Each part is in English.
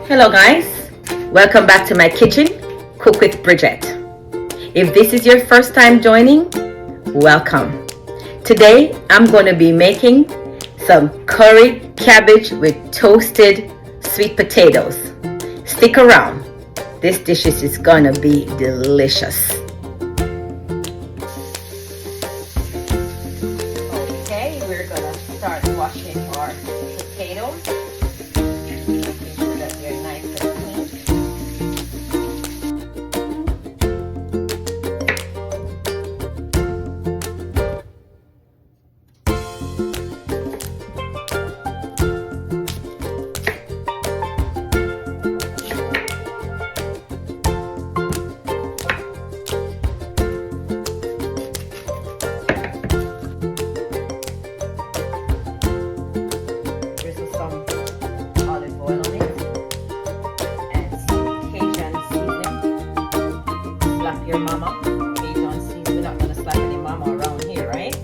Hello guys, welcome back to my kitchen, Cook with Bridget. If this is your first time joining, welcome. Today I'm going to be making some curry cabbage with toasted sweet potatoes. Stick around, this dish is going to be delicious. Okay, we're going to start washing our potatoes. Your mama, Cajun seasoning. We're not gonna slap any mama around here, right?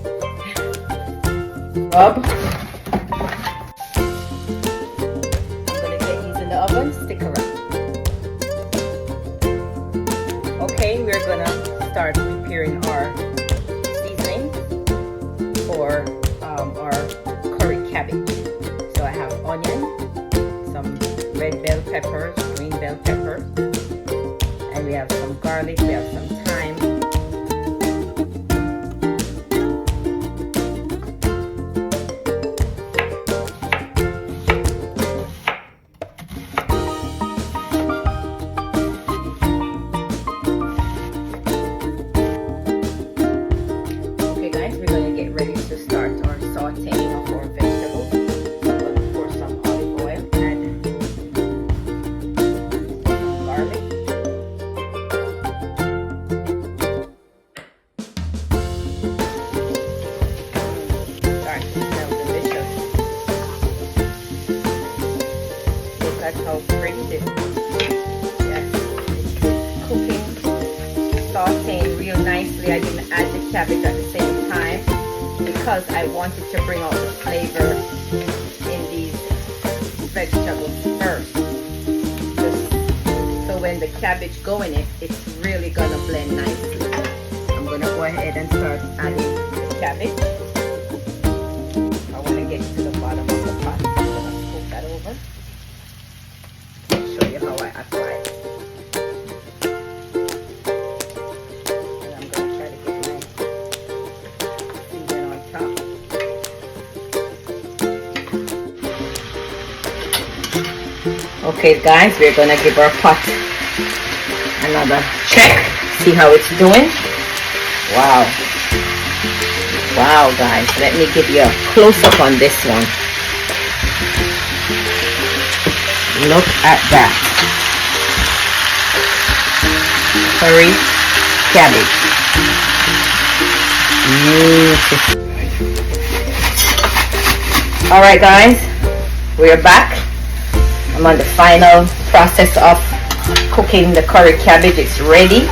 Rub. I'm gonna get these in the oven. Stick around. Okay, we're gonna start preparing our seasoning for our curry cabbage. So I have onion, some red bell peppers, green bell peppers. And we have some garlic, we have some thyme. Okay guys, we're going to get ready to start our sautéing of our vegetables. So I'm going to pour some olive oil and some garlic. That's how pretty it is. Yes. Cooking, sauteing real nicely. I didn't add the cabbage at the same time because I wanted to bring out the flavor in these vegetables first. So when the cabbage go in it, it's really gonna blend nicely. I'm gonna go ahead and start adding the cabbage. I want to get to the bottom of the pot. I'm gonna scoop that over. Show you how I apply it. And I'm going to try to get my seasoning on top. Okay guys, we're going to give our pot another check. See how it's doing. Wow. Wow guys, let me give you a close-up on this one. Look at that. Curry cabbage. Alright guys, we're back. I'm on the final process of cooking the curry cabbage. It's ready.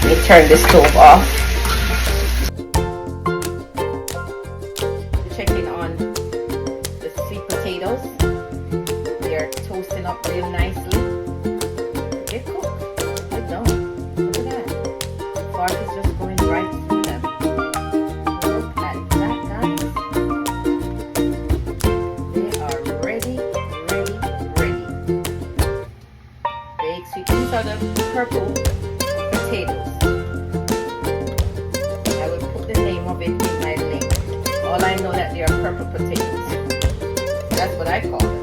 Let me turn the stove off. Checking on the sweet potatoes. They're toasting up real nicely. They're cooked. They're done. Look at that. The fork is just going right through them. Look at that, guys. They are ready, ready, ready. Baked sweet. These are the purple potatoes. I will put the name of it in my link. All I know that they are purple potatoes. That's what I call them.